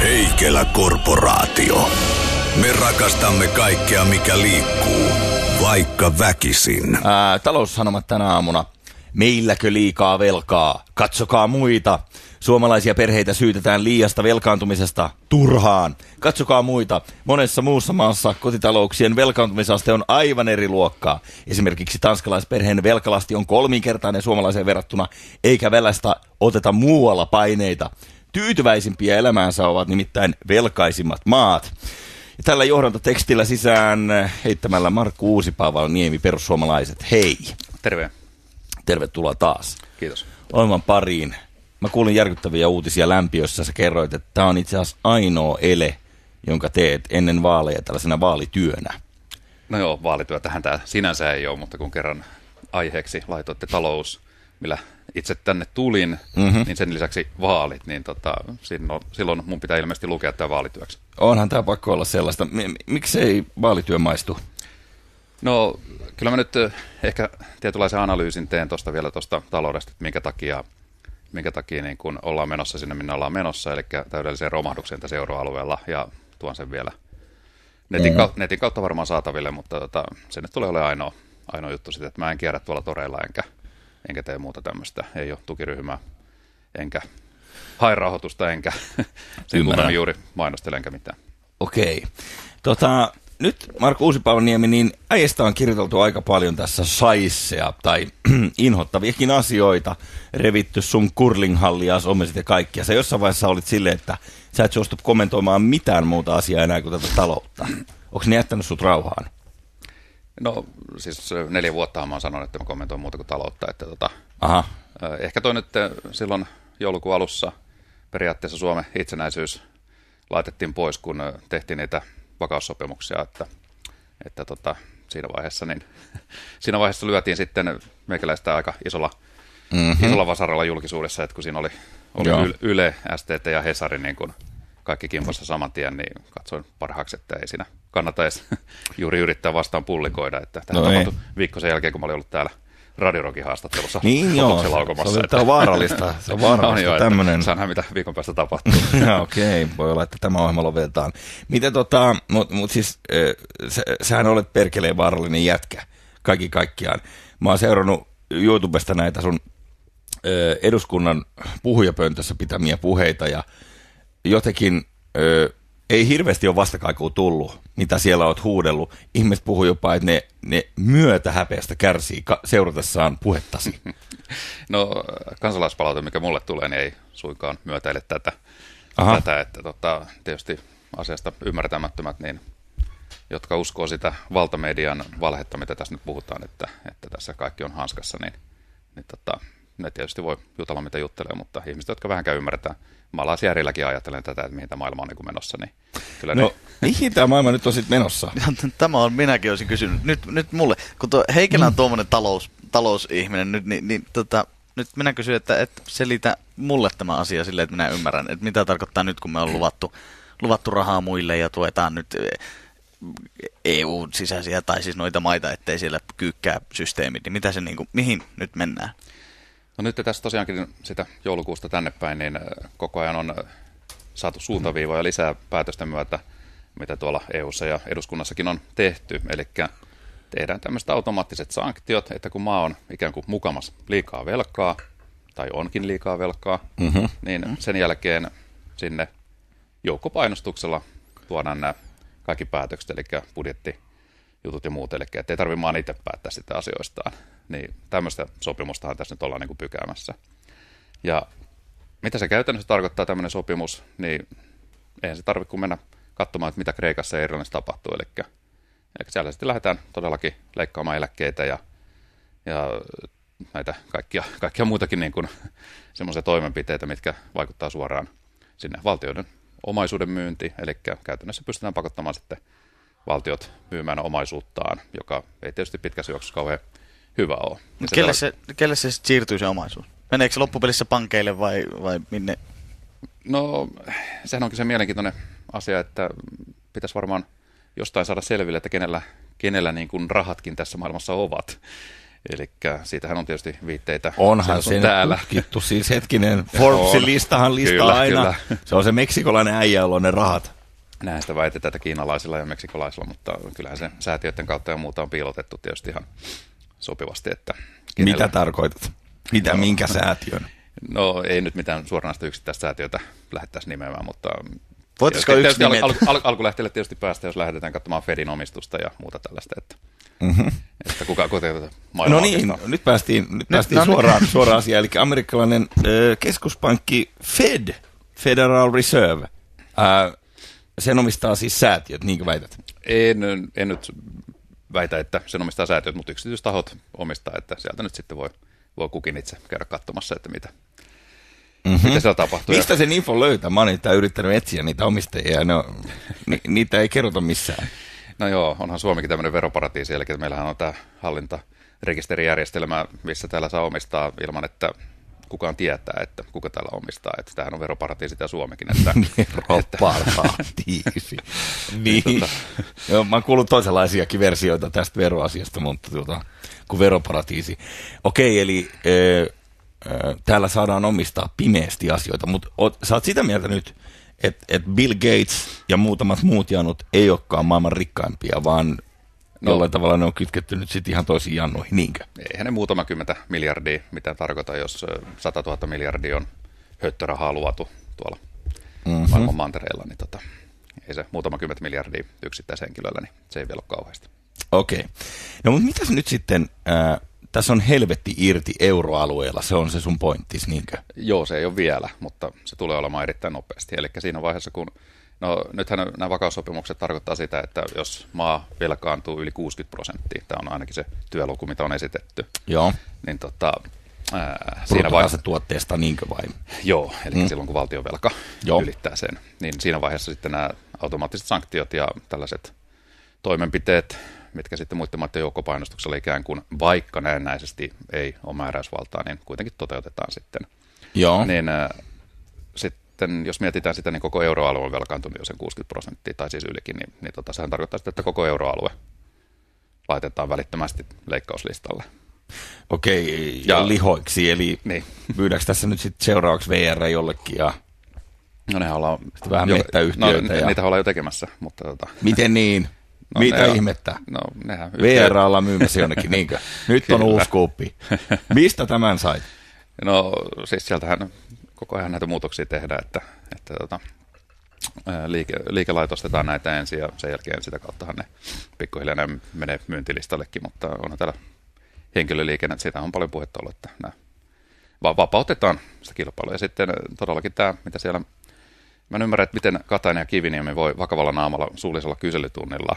Heikelä Korporaatio. Me rakastamme kaikkea, mikä liikkuu, vaikka väkisin. Taloussanomat tänä aamuna. Meilläkö liikaa velkaa? Katsokaa muita. Suomalaisia perheitä syytetään liiasta velkaantumisesta turhaan. Katsokaa muita. Monessa muussa maassa kotitalouksien velkaantumisaste on aivan eri luokkaa. Esimerkiksi tanskalaisperheen velkalasti on 3-kertainen suomalaiseen verrattuna, eikä velästä oteta muualla paineita. Tyytyväisimpiä elämäänsä ovat nimittäin velkaisimmat maat. Ja tällä johdantotekstillä sisään heittämällä Markku Uusipaavaniemi, perussuomalaiset. Hei. Terve. Tervetuloa taas. Kiitos. Ohjelman pariin. Mä kuulin järkyttäviä uutisia Lämpiössä. Sä kerroit, että tämä on itse asiassa ainoa ele, jonka teet ennen vaaleja tällaisena vaalityönä. No joo, vaalityötähän tämä sinänsä ei ole, mutta kun kerran aiheeksi laitoitte talous, millä itse tänne tulin, niin sen lisäksi vaalit, niin silloin mun pitää ilmeisesti lukea tämä vaalityöksi. Onhan tämä pakko olla sellaista. Miksei vaalityö maistu? No kyllä mä nyt ehkä tietynlaisen analyysin teen vielä tuosta taloudesta, että minkä takia niin kun ollaan menossa sinne, minne ollaan menossa, eli täydelliseen romahdukseen tässä euroalueella, ja tuon sen vielä netin kautta varmaan saataville, mutta se nyt tulee olemaan ainoa juttu sitten, että mä en kierrä tuolla toreilla, enkä tee muuta tämmöistä, ei ole tukiryhmää, enkä hae rahoitusta, enkä sen kummemmin juuri mainostele, enkä mitään. Okei. Nyt Markku Uusipaavaniemi, niin äijästä on kirjoiteltu aika paljon tässä saissea tai inhottaviakin asioita, revitty sun curlinghallia, somesit ja kaikkia. Sä jossain vaiheessa olit silleen, että sä et suostu kommentoimaan mitään muuta asiaa enää kuin tätä taloutta. Onko ne jättänyt sut rauhaan? No siis 4 vuotta mä oon sanonut, että mä kommentoin muuta kuin taloutta. Että Aha. Ehkä toi nyt silloin joulukuun alussa periaatteessa Suomen itsenäisyys laitettiin pois, kun tehtiin niitä vakaussopimuksia, että siinä vaiheessa lyötiin sitten meikäläistä aika isolla vasaralla julkisuudessa, että kun siinä oli Yle, STT ja Hesari niin kun kaikki kimpossa saman tien, niin katsoin parhaaksi, että ei siinä kannata edes juuri yrittää vastaan pullikoida, että tämä tapahtui viikko sen jälkeen, kun mä olin ollut täällä Radio Rockin haastattelussa. Niin joo, se on vaarallista. Se on vaarallista tämmöinen. Saa nähdä, mitä viikon päästä tapahtuu. Okei, voi olla, että tämä ohjelma lopetetaan. Miten mutta siis sähän olet perkeleen vaarallinen jätkä, kaikki kaikkiaan. Mä oon seurannut YouTubesta näitä sun eduskunnan puhujapöntössä pitämiä puheita, ja jotenkin ei hirveästi ole vastakaikua tullut, mitä siellä oot huudellut. Ihmiset puhuu jopa, että ne myötähäpeästä kärsii seuratessaan puhettasi. No kansalaispalaute, mikä mulle tulee, niin ei suinkaan myötäile tätä että tietysti asiasta ymmärtämättömät, niin, jotka uskoo sitä valtamedian valhetta, mitä tässä nyt puhutaan, että tässä kaikki on hanskassa, niin ne tietysti voi jutella mitä juttelee, mutta ihmiset, jotka vähänkään ymmärretään, maalaisjärjelläkin ajattelen tätä, että mihin tämä maailma on niin kuin menossa. Niin kyllä mihin tämä maailma nyt on sitten menossa? Tämä on, minäkin olisin kysynyt. Nyt mulle, kun Heikelä on tuommoinen talousihminen, nyt minä kysyn, että selitä mulle tämä asia silleen, että minä ymmärrän, että mitä tarkoittaa nyt, kun me on luvattu rahaa muille ja tuetaan nyt EU-sisäisiä tai siis noita maita, ettei siellä kyykkää systeemit, niin mitä se mihin nyt mennään? No nyt tässä tosiaankin sitä joulukuusta tänne päin, niin koko ajan on saatu suuntaviivoja lisää päätösten myötä, mitä tuolla EU:ssa ja eduskunnassakin on tehty. Eli tehdään tämmöiset automaattiset sanktiot, että kun maa on ikään kuin mukamas liikaa velkaa, tai onkin liikaa velkaa, niin sen jälkeen sinne joukkopainostuksella tuodaan nämä kaikki päätökset, eli budjettijutut ja muut, eli ettei tarvitse maan itse päättää sitä asioistaan. Niin tämmöistä sopimustahan tässä nyt ollaan niin kuin pykäämässä. Ja mitä se käytännössä tarkoittaa tämmöinen sopimus, niin eihän se tarvitse kuin mennä katsomaan, että mitä Kreikassa ja Irlannissa tapahtuu. Eli siellä sitten lähdetään todellakin leikkaamaan eläkkeitä ja näitä kaikkia muitakin niin kuin semmoisia toimenpiteitä, mitkä vaikuttaa suoraan sinne valtioiden omaisuuden myynti. Eli käytännössä pystytään pakottamaan sitten valtiot myymään omaisuuttaan, joka ei tietysti pitkässä juoksussa kauhean hyvä ole. Kelle se sitten siirtyy se omaisuus? Meneekö se loppupelissä pankeille vai minne? No, sehän onkin se mielenkiintoinen asia, että pitäisi varmaan jostain saada selville, että kenellä niin kuin rahatkin tässä maailmassa ovat. Eli siitähän on tietysti viitteitä. Onhan se täällä tutkittu, siis hetkinen, Forbesin listahan listaa kyllä, aina. Kyllä. Se on se meksikolainen äijä, jolla on ne rahat. Näin sitä väitetään, että kiinalaisilla ja meksikolaisilla, mutta kyllähän se säätiöiden kautta ja muuta on piilotettu tietysti ihan sopivasti. Että mitä tarkoitat? Minkä säätiön? No ei nyt mitään suoranaista yksittäistä säätiötä lähdettäisi nimeämään, mutta voitaisiko yksi alkulähteelle tietysti päästä, jos lähdetään katsomaan Fedin omistusta ja muuta tällaista, että, että kuka tätä maailmaa. No niin, nyt päästiin suoraan asiaan, eli amerikkalainen keskuspankki Fed, Federal Reserve, sen omistaa siis säätiöt, niinkö väität? En nyt väitä, että sen omistaa säätiöt, mutta yksityistahot omistaa, että sieltä nyt sitten voi kukin itse käydä katsomassa, että mitä siellä tapahtuu. Mistä sen info löytää? Mä oon yrittänyt etsiä niitä omistajia, niitä ei kerrota missään. No joo, onhan Suomikin tämmöinen veroparatiisi, eli meillähän on tämä hallintarekisterijärjestelmä, missä täällä saa omistaa ilman, että kukaan tietää, että kuka täällä omistaa. Että tämähän on veroparatiisit ja Suomikin. Veroparatiisi. Niin. Joo, mä oon kuullut toisenlaisiakin versioita tästä veroasiasta, mutta kuin veroparatiisi. Okei, eli täällä saadaan omistaa pimeästi asioita, mutta sä oot sitä mieltä nyt, että Bill Gates ja muutamat muut janut ei olekaan maailman rikkaimpia, vaan jollain tavalla ne on kytketty nyt sitten ihan toisiin jannuihin, niinkö? Eihän ne muutama 10 miljardia mitään tarkoita, jos 100 000 miljardia on höttörahaa luotu tuolla maailman mantereilla, niin ei se muutama 10 miljardia yksittäishenkilöllä, niin se ei vielä ole kauheasti. Okei. No mutta mitäs nyt sitten, tässä on helvetti irti euroalueella, se on se sun pointtis, niinkö? Joo, se ei ole vielä, mutta se tulee olemaan erittäin nopeasti. Eli siinä vaiheessa, kun nythän nämä vakaussopimukset tarkoittaa sitä, että jos maa velkaantuu yli 60%, tämä on ainakin se työluku, mitä on esitetty. Joo. Niin siinä vaiheessa tuotteesta niinkö vai? Joo, eli silloin kun valtionvelka ylittää sen, niin siinä vaiheessa sitten nämä automaattiset sanktiot ja tällaiset toimenpiteet, mitkä sitten muiden maiden joukkopainostuksella ikään kuin, vaikka näennäisesti ei ole määräysvaltaa, niin kuitenkin toteutetaan sitten. Joo. Niin sitten, jos mietitään sitä, niin koko euroalue on velkaantunut jo sen 60%, tai siis ylikin, niin sehän tarkoittaa sitä, että koko euroalue laitetaan välittömästi leikkauslistalle. Okei, ja lihoiksi, eli niin. Myydäänkö tässä nyt sitten seuraavaksi VR jollekin ja no nehän ollaan vähän mettäyhtiöitä. No, niitä ollaan jo tekemässä, mutta miten niin? No, mitä ihmettä? No, nehän VR ollaan myymässä jonnekin, niinkö? Nyt on uusi kuuppi. Mistä tämän sait? No siis sieltähän koko ajan näitä muutoksia tehdään, että liikelaitostetaan näitä ensin ja sen jälkeen sitä kauttahan ne pikkuhiljaa menee myyntilistallekin, mutta onhan täällä henkilöliikenne, että siitä on paljon puhetta ollut, että nämä vapautetaan sitä kilpailua. Ja sitten todellakin tämä, mitä siellä, mä en ymmärrä, että miten Katainen ja Kiviniemi voi vakavalla naamalla suullisella kyselytunnilla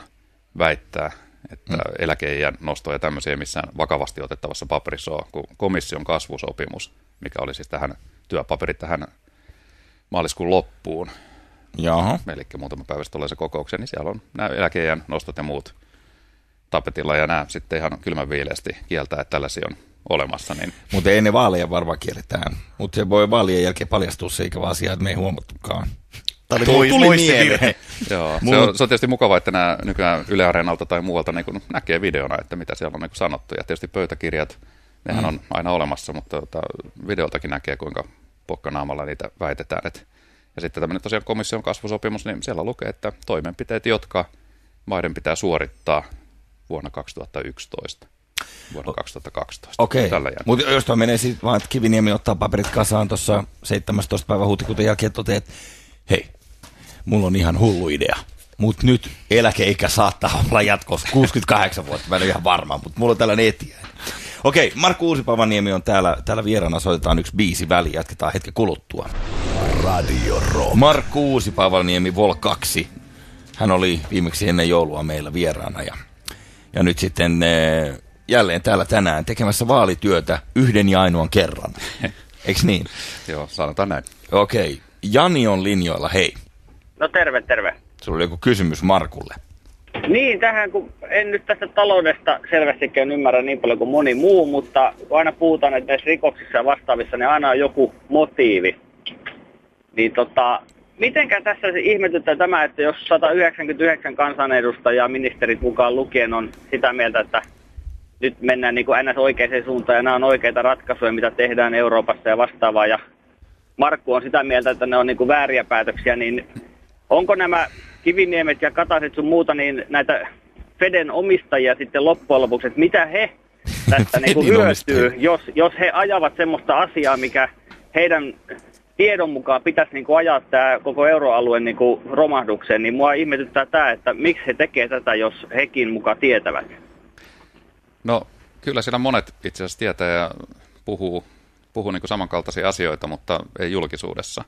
väittää, että eläkeiän nostoja ja tämmöisiä missään vakavasti otettavassa paperissa on, kun komission kasvusopimus, mikä oli siis työpaperi tähän maaliskuun loppuun. Jaha. Eli muutama päivä sitten tulee se kokoukseen, niin siellä on nämä eläkeiän nostot ja muut tapetilla, ja nämä sitten ihan kylmän viileästi kieltää, että tällaisia on olemassa. Niin. Mutta ei ne vaaleja varmaan kielletään. Mutta se voi vaalien jälkeen paljastua se ikävä asia, että me ei huomattukaan. Tuli mieleen. Joo, se on tietysti mukavaa, että nämä nykyään Yle Areenalta tai muualta niin näkee videona, että mitä siellä on niin sanottu. Ja tietysti pöytäkirjat, nehän on aina olemassa, mutta videoltakin näkee, kuinka pokkanaamalla niitä väitetään. Ja sitten tämmöinen tosiaan komission kasvusopimus, niin siellä lukee, että toimenpiteet, jotka maiden pitää suorittaa vuonna 2011, vuonna 2012. Okei, mutta jos tuo menee sitten vaan, että Kiviniemi ottaa paperit kasaan tuossa 17. päivä huhtikuuta jälkeen, toteaa, että hei, mulla on ihan hullu idea, mutta nyt eläkeikä saattaa olla jatkossa 68 vuotta, mä en ole ihan varma, mutta mulla on tällainen etiäinen. Okei, Markku Uusipavaniemi on täällä vieraana, soitetaan yksi biisi väliin, jatketaan hetken kuluttua. Radio Rock. Markku Uusipavaniemi, Vol 2. Hän oli viimeksi ennen joulua meillä vieraana ja nyt sitten jälleen täällä tänään tekemässä vaalityötä yhden ja ainoan kerran. Eiks niin? Joo, sanotaan näin. Okei, Jani on linjoilla, hei. No terve. Sulla oli joku kysymys Markulle. Niin, tähän kun en nyt tästä taloudesta selvästikään ymmärrä niin paljon kuin moni muu, mutta kun aina puhutaan, että näissä rikoksissa ja vastaavissa, niin aina on joku motiivi. Niin mitenkä tässä ihmetyttää tämä, että jos 199 kansanedustajaa ministerit mukaan lukien on sitä mieltä, että nyt mennään niin kuin ns. Oikeaan suuntaan ja nämä on oikeita ratkaisuja, mitä tehdään Euroopassa ja vastaavaa. Ja Markku on sitä mieltä, että ne on niin kuin vääriä päätöksiä, niin onko nämä Kiviniemet ja Kataiset sun muuta niin näitä Feden omistajia sitten loppujen lopuksi, että mitä he tästä niin kuin hyötyy, jos he ajavat semmoista asiaa, mikä heidän tiedon mukaan pitäisi niin kuin ajaa tämä koko euroalueen niin kuin romahdukseen, niin mua ihmetyttää tämä, että miksi he tekee tätä, jos hekin mukaan tietävät. No kyllä siellä monet itse asiassa tietää ja puhuu niin kuin samankaltaisia asioita, mutta ei julkisuudessa.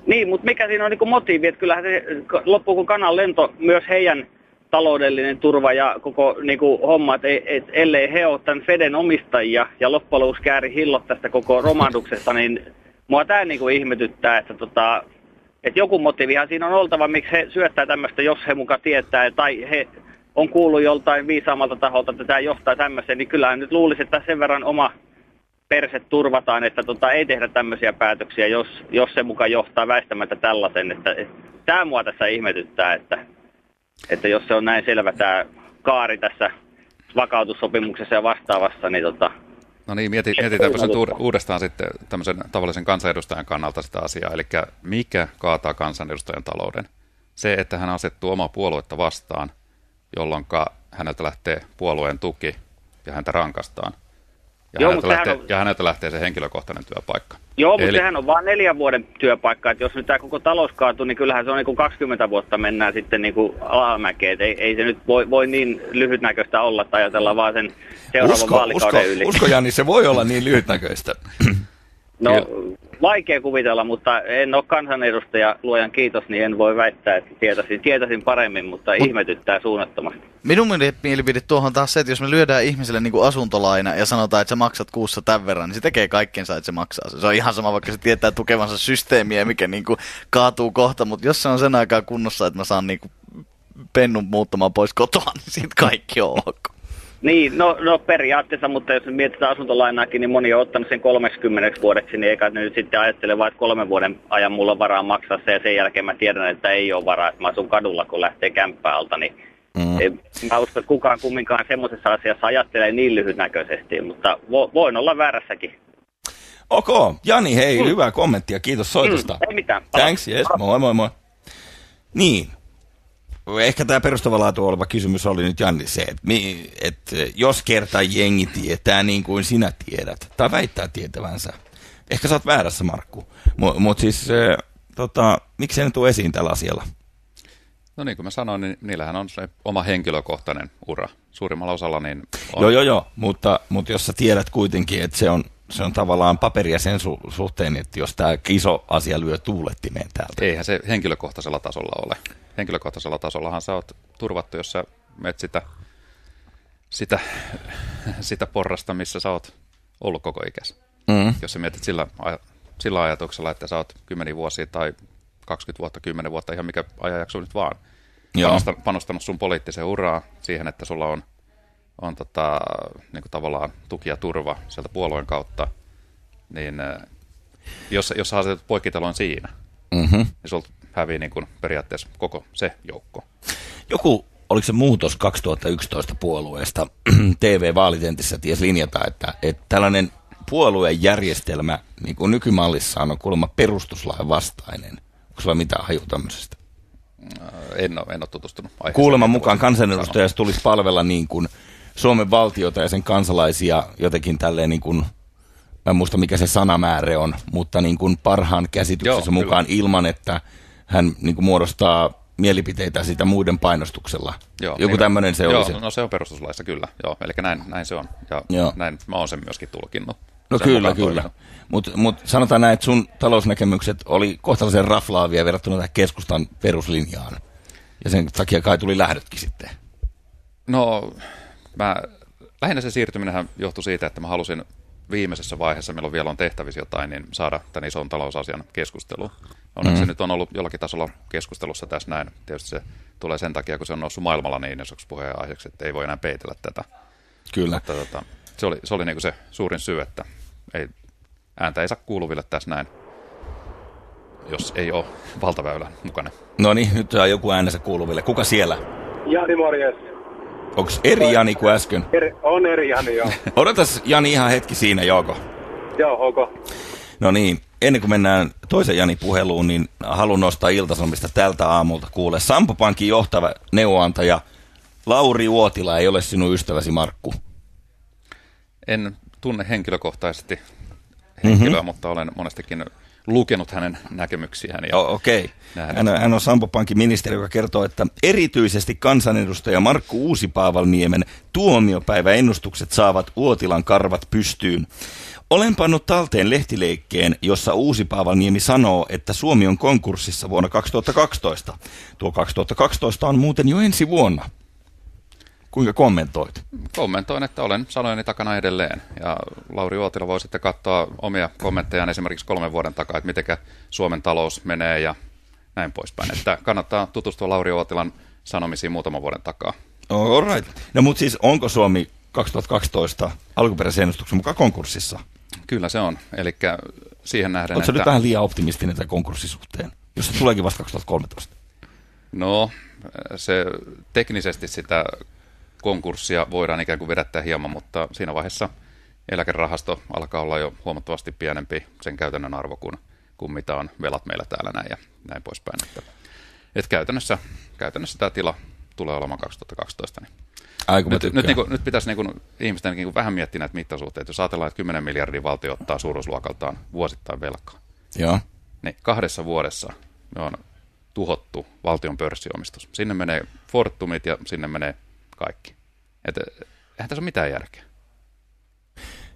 Niin, mutta mikä siinä on niin kuin motiivi, että kyllähän se loppuu kun kanan lento myös heidän taloudellinen turva ja koko niin kuin homma, että ellei he ole tämän Feden omistajia ja loppujen lopuksi kääri hillot tästä koko romahduksesta, niin mua tämä niin kuin ihmetyttää, että joku motiivihan siinä on oltava, miksi he syöttää tämmöistä, jos he mukaan tietää, tai he on kuullut joltain viisaammalta taholta, että tämä johtaa tämmöiseen, niin kyllähän nyt luulisi, että sen verran oma perse turvataan, että ei tehdä tämmöisiä päätöksiä, jos se mukaan johtaa väistämättä tällaisen, että tämä mua tässä ihmetyttää, että jos se on näin selvä tämä kaari tässä vakautussopimuksessa ja vastaavassa, niin No niin, mietitäänpä se uudestaan sitten tämmöisen tavallisen kansanedustajan kannalta sitä asiaa, eli mikä kaataa kansanedustajan talouden? Se, että hän asettuu omaa puoluetta vastaan, jolloin häneltä lähtee puolueen tuki ja häntä rankastaan. Ja häneltä lähtee se henkilökohtainen työpaikka. Joo, mutta sehän on vain 4 vuoden työpaikka, että jos nyt tämä koko talous kaatuu, niin kyllähän se on niin kuin 20 vuotta mennään sitten niin kuin alamäkeen. Ei se nyt voi niin lyhytnäköistä olla, tai ajatellaan vaan sen seuraavan vaalikauden yli. Usko Jani, se voi olla niin lyhytnäköistä. No, vaikea kuvitella, mutta en ole kansanedustaja, luojan kiitos, niin en voi väittää, että tietäisin paremmin, mutta ihmetyttää suunnattomasti. Minun mielipide tuohon taas se, että jos me lyödään ihmiselle niin kuin asuntolaina ja sanotaan, että sä maksat kuussa tämän verran, niin se tekee kaikkensa, että se maksaa. Se on ihan sama, vaikka se tietää tukevansa systeemiä, mikä niin kuin kaatuu kohta, mutta jos se on sen aikaa kunnossa, että mä saan niin kuin pennun muuttamaan pois kotoa, niin siitä kaikki on ok. Niin, no periaatteessa, mutta jos mietitään asuntolainaakin, niin moni on ottanut sen 30 vuodeksi, niin eikä ne nyt sitten ajattele vaan, että 3 vuoden ajan mulla on varaa maksaa se, ja sen jälkeen mä tiedän, että ei ole varaa, että mä asun kadulla, kun lähtee kämppää alta, niin mä uskon, että kukaan kumminkaan semmoisessa asiassa ajattelee niin lyhytnäköisesti, mutta voin olla väärässäkin. Ok, Jani, hei, hyvä kommentti ja kiitos soitosta. Ei mitään. Thanks, yes, moi. Niin. Ehkä tämä perustavanlaatu oleva kysymys oli nyt Janni se, että jos kerta jengi tietää niin kuin sinä tiedät, tai väittää tietävänsä, ehkä sä oot väärässä, Markku, mutta siis miksi ne tule esiin tällä asialla? No niin kuin mä sanoin, niin niillähän on se oma henkilökohtainen ura. Suurimmalla osalla niin on. Joo, mutta jos sä tiedät kuitenkin, että se on tavallaan paperia sen suhteen, että jos tämä iso asia lyö tuulettimeen täältä. Eihän se henkilökohtaisella tasolla ole. Henkilökohtaisella tasollahan sä oot turvattu, jos sä menet sitä porrasta, missä sä oot ollut koko ikäsi. Jos sä mietit sillä ajatuksella, että sä oot 10 vuosia tai 20 vuotta, 10 vuotta, ihan mikä ajanjakso nyt vaan, panostanut sun poliittiseen uraan siihen, että sulla on niin kuin tavallaan tuki ja turva sieltä puolueen kautta, niin jos sä asetut poikkitelon siinä, niin sulta hävii niin kuin periaatteessa koko se joukko. Oliko se muutos 2011 puolueesta TV-vaalitentissä ties linjata, että tällainen puoluejärjestelmä niin kuin nykymallissaan on kuulemma perustuslain vastainen. Onko sulla mitään haju tämmöisestä? En ole tutustunut. Kuuleman mukaan kansanedustajasta tulisi palvella niin kuin Suomen valtiota ja sen kansalaisia jotenkin tälleen niin kuin, mä en muista mikä se sanamäärä on, mutta niin kuin parhaan käsityksensä mukaan ilman, että hän niin kuin muodostaa mielipiteitä sitä muiden painostuksella. Joku tämmöinen se olisi. No se on perustuslaissa kyllä, eli näin se on. Ja näin mä oon sen myöskin tulkinnut. No kyllä. Mutta sanotaan näin, että sun talousnäkemykset oli kohtalaisen raflaavia verrattuna tähän keskustan peruslinjaan. Ja sen takia kai tuli lähdötkin sitten. No, lähinnä se siirtyminenhän johtui siitä, että mä halusin viimeisessä vaiheessa, milloin vielä on tehtävissä jotain, niin saada tämän ison talousasian keskusteluun. Onneksi se nyt on ollut jollakin tasolla keskustelussa tässä näin. Tietysti se tulee sen takia, kun se on noussut maailmalla niin isoksi puheenaiheeksi, että ei voi enää peitellä tätä. Kyllä. Mutta se oli niin kuin se suurin syy, että ääntä ei saa kuuluville tässä näin, jos ei ole valtaväylän mukana. No niin, nyt saa joku äänensä kuuluville. Kuka siellä? Jani, morjes. Onko eri Jani kuin äsken? On eri Jani, joo. Odotas Jani ihan hetki siinä, joko? Joo, ok. No niin, ennen kuin mennään toisen Jani puheluun, niin haluan nostaa Ilta-Sanomista tältä aamulta kuule. Sampo Pankin johtava neuvonantaja Lauri Uotila ei ole sinun ystäväsi, Markku. En tunne henkilökohtaisesti henkilöä, mutta olen monestikin lukenut hänen näkemyksiään. Okei. Hän on Sampo Pankin ministeri, joka kertoo, että erityisesti kansanedustaja Markku Uusipaavalniemen tuomiopäiväennustukset saavat Uotilan karvat pystyyn. Olen pannut talteen lehtileikkeen, jossa Uusipaavalniemi sanoo, että Suomi on konkurssissa vuonna 2012. Tuo 2012 on muuten jo ensi vuonna. Kuinka kommentoit? Kommentoin, että olen sanojeni takana edelleen. Ja Lauri Uotila voi sitten katsoa omia kommenttejaan esimerkiksi 3 vuoden takaa, että miten Suomen talous menee ja näin poispäin. Että kannattaa tutustua Lauri Uotilan sanomisiin muutaman vuoden takaa. All right. No mutta siis onko Suomi 2012 alkuperäisen ennustuksen mukaan konkurssissa? Kyllä se on. Eli siihen nähden, oletko nyt vähän liian optimistinen tämän konkurssisuhteen, jos se tuleekin vasta 2013? No, se teknisesti sitä konkurssia voidaan ikään kuin vedättää hieman, mutta siinä vaiheessa eläkerahasto alkaa olla jo huomattavasti pienempi sen käytännön arvo kuin mitä on velat meillä täällä näin ja näin poispäin. Että käytännössä tämä tila tulee olemaan 2012. Niin. Nyt pitäisi ihmisten vähän miettiä näitä mittasuhteita. Jos ajatellaan, että 10 miljardin valtio ottaa suuruusluokaltaan vuosittain velkaa, joo, niin 2 vuodessa me on tuhottu valtion pörssiomistus. Sinne menee Fortumit ja sinne menee kaikki. Eihän tässä ole mitään järkeä.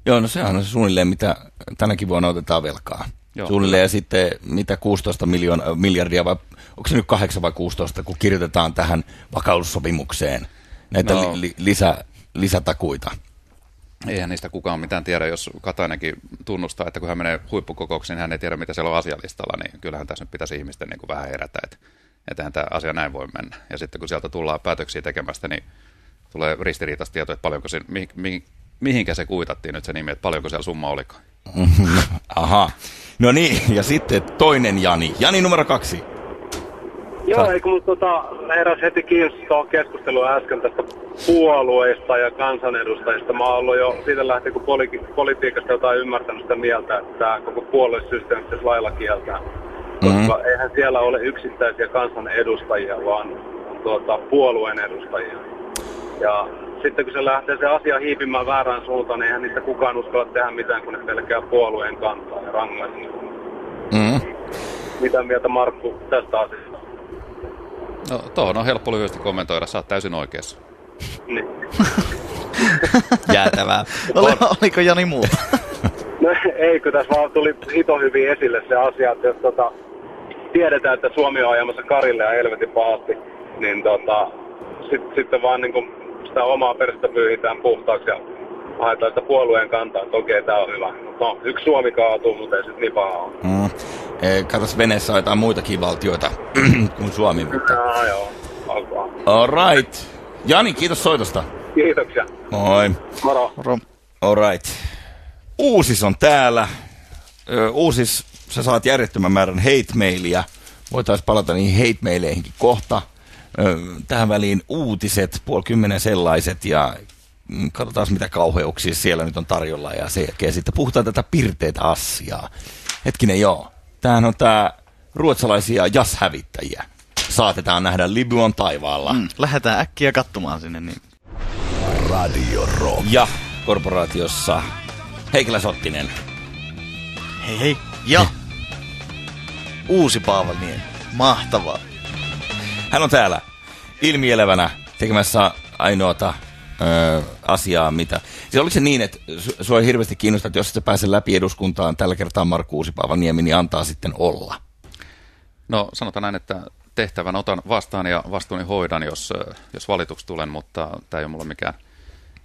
Joo, no sehän on suunnilleen, mitä tänäkin vuonna otetaan velkaa. Joo, suunnilleen kyllä. Ja sitten mitä 16 miljardia, vai onko se nyt 8 vai 16, kun kirjoitetaan tähän vakautussopimukseen näitä lisätakuita? Eihän niistä kukaan mitään tiedä, jos Katainenkin tunnustaa, että kun hän menee huippukokouksiin, hän ei tiedä, mitä siellä on asialistalla, niin kyllähän tässä nyt pitäisi ihmisten niin kuin vähän herätä, että eihän tämä asia näin voi mennä. Ja sitten kun sieltä tullaan päätöksiä tekemästä, niin tulee ristiriitaista tietoa, että paljonko se, mihinkä se kuitattiin nyt se nimi, että paljonko siellä summa olikaan. Aha. No niin, ja sitten toinen Jani. Jani numero 2. Joo, eikö mun heräsi heti kiinnostaa keskustelua äsken tästä puolueista ja kansanedustajista. Mä oon ollut jo siitä lähtien, kun politiikasta jotain ymmärtänyt sitä mieltä, että tämä koko puoluesysteemi pitäisi lailla kieltää. Koska eihän siellä ole yksittäisiä kansanedustajia, vaan puolueen edustajia. Ja sitten kun se lähtee se asia hiipimään väärään suuntaan, niin eihän niistä kukaan uskalla tehdä mitään, kun ne pelkää puolueen kantaa ja rangaistaan. Mitä mieltä Markku tästä asiasta? No, tuohon on helppo lyhyesti kommentoida, sä oot täysin oikeassa. Niin. Jäätävää. Oliko Jani muuta? No eikö, tässä vaan tuli hito hyvin esille se asia, että jos tiedetään, että Suomi on ajamassa karille ja helvetin pahasti, niin sitten vaan niin kuin sitä omaa peristä pyyhitään puhtaaksi ja haetaan sitä puolueen kantaa, että okei, tää on hyvä. No, yksi Suomi kaatuu, mutta ei sit niin paha ole. Katos, Veneessä on jotain muitakin valtioita kuin Suomi. Mutta... No, joo, alkaa. All right. Jani, kiitos soitosta. Kiitoksia. Moi. Moro. All right. Uusis on täällä. Uusis, sä saat järjettömän määrän hate-mailia. Voitaisiin palata niihin hate-maileihinkin kohta. Tähän väliin uutiset, 9:30 sellaiset, ja katsotaan mitä kauheuksia siellä nyt on tarjolla, ja sen jälkeen sitten puhutaan tätä pirteitä asiaa. Hetkinen, joo. Tämähän on tää ruotsalaisia jazz-hävittäjiä. Saatetaan nähdä Libyan taivaalla. Lähdetään äkkiä katsomaan sinne. Niin. Radio Rock. Ja korporaatiossa Heikelä Sottinen. Hei. Ja Uusipaavalniemi. Mahtavaa. Hän on täällä ilmielevänä tekemässä ainoata asiaa, mitä... Siis oliko se niin, että sua ei hirveästi kiinnostaa, että jos et sä pääse läpi eduskuntaan tällä kertaa Markku Uusipaavalniemi, niin antaa sitten olla? No sanotaan näin, että tehtävän otan vastaan ja vastuuni hoidan, jos valituksi tulen, mutta tämä ei ole mulla mikään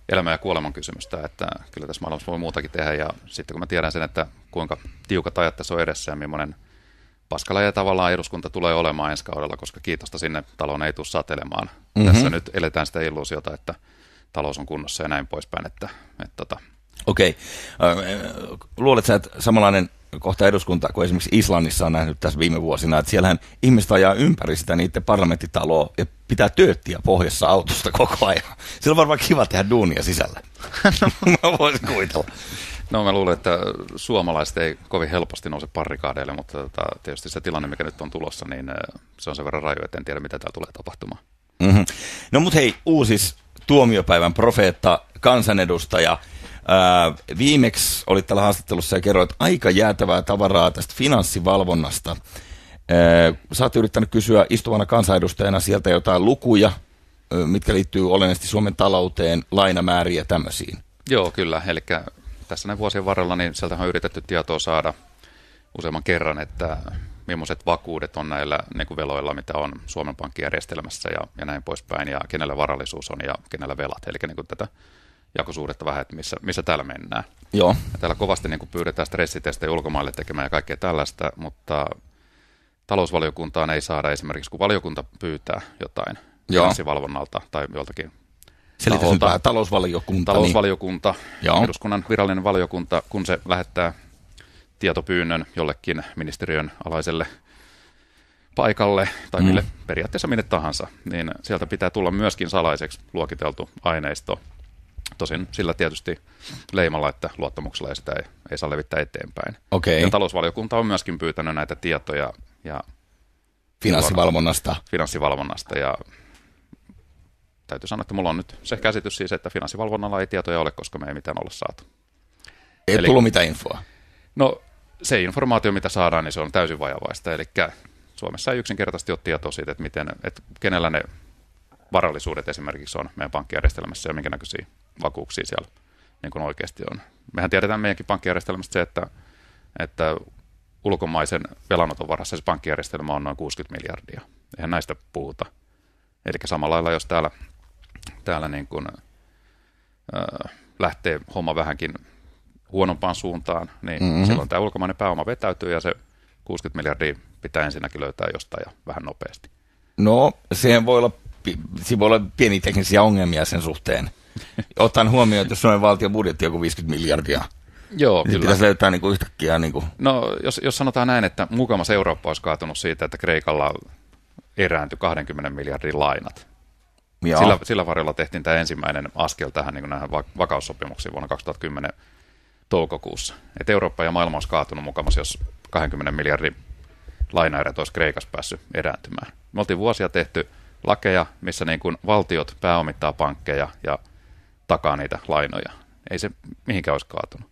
elämän ja kuoleman kysymystä, että kyllä tässä maailmassa voi muutakin tehdä, ja sitten kun mä tiedän sen, että kuinka tiukat ajat tässä on edessä ja millainen paskalla ja tavallaan eduskunta tulee olemaan ensi kaudella, koska kiitosta sinne taloon ei tule satelemaan. Tässä nyt eletään sitä illuusiota, että talous on kunnossa ja näin poispäin. Okei. Luuletko sä, että samanlainen kohta eduskuntaa, kun esimerkiksi Islannissa on nähnyt tässä viime vuosina, että siellähän ihmiset ajaa ympäri sitä niiden parlamenttitaloa ja pitää tööttiä pohjassa autosta koko ajan. Siellä on varmaan kiva tehdä duunia sisällä. Mä voisin kuvitella. No mä luulen, että suomalaiset ei kovin helposti nouse barrikaadeille, mutta tietysti se tilanne, mikä nyt on tulossa, niin se on sen verran raju, että en tiedä, mitä täällä tulee tapahtumaan. Mm-hmm. No mut hei, uusis tuomiopäivän profeetta, kansanedustaja. Viimeksi olit täällä haastattelussa ja kerroit aika jäätävää tavaraa tästä finanssivalvonnasta. Sä oot yrittänyt kysyä istuvana kansanedustajana sieltä jotain lukuja, mitkä liittyy olennaisesti Suomen talouteen, lainamääriä ja tämmöisiin. Joo, kyllä. Eli tässä näin vuosien varrella niin sieltä on yritetty tietoa saada useamman kerran, että millaiset vakuudet on näillä niin kuin veloilla, mitä on Suomen pankkijärjestelmässä ja näin poispäin, ja kenellä varallisuus on ja kenellä velat. Eli niin kuin tätä jakosuhdetta vähän, että missä täällä mennään. Joo. Ja täällä kovasti niin kuin pyydetään stressitestejä ulkomaille tekemään ja kaikkea tällaista, mutta talousvaliokuntaan ei saada esimerkiksi, kun valiokunta pyytää jotain finanssivalvonnalta tai joltakin Selitä nyt vähän talousvaliokunta. Talousvaliokunta, niin. eduskunnan virallinen valiokunta, kun se lähettää tietopyynnön jollekin ministeriön alaiselle paikalle tai periaatteessa minne tahansa, niin sieltä pitää tulla myöskin salaiseksi luokiteltu aineisto. Tosin sillä tietysti leimalla, että luottamuksella sitä ei saa levittää eteenpäin. Okay. Ja talousvaliokunta on myöskin pyytänyt näitä tietoja ja finanssivalvonnasta ja täytyy sanoa, että mulla on nyt se käsitys siis, että finanssivalvonnalla ei tietoja ole, koska me ei mitään olla saatu. Ei tullut mitään infoa? No se informaatio, mitä saadaan, niin se on täysin vajavaista. Eli Suomessa ei yksinkertaisesti ole tietoa siitä, että kenellä ne varallisuudet esimerkiksi on meidän pankkijärjestelmässä ja minkä näköisiä vakuuksia siellä niin kuin oikeasti on. Mehän tiedetään meidänkin pankkijärjestelmästä se, että ulkomaisen velanoton varassa se pankkijärjestelmä on noin 60 miljardia. Eihän näistä puhuta. Eli samalla lailla, jos täällä niin kuin, lähtee homma vähänkin huonompaan suuntaan, niin silloin tämä ulkomainen pääoma vetäytyy ja se 60 miljardia pitää ensinnäkin löytää jostain ja vähän nopeasti. No, siinä voi olla pieniä teknisiä ongelmia sen suhteen. Otan huomioon, että jos Suomen valtion budjetti on joku 50 miljardia, joo, niin kyllä. Pitäisi löytää niin kuin yhtäkkiä. Niin kuin. No, jos sanotaan näin, että mukamas Eurooppa olisi kaatunut siitä, että Kreikalla erääntyi 20 miljardin lainat. Sillä varjolla tehtiin tämä ensimmäinen askel tähän niin näihin vakaussopimuksiin vuonna 2010 toukokuussa. Että Eurooppa ja maailma olisi kaatunut mukamas, jos 20 miljardin lainaerät olisi Kreikassa päässyt erääntymään. Me oltiin vuosia tehty lakeja, missä niin kuin valtiot pääomittaa pankkeja ja takaa niitä lainoja. Ei se mihinkään olisi kaatunut.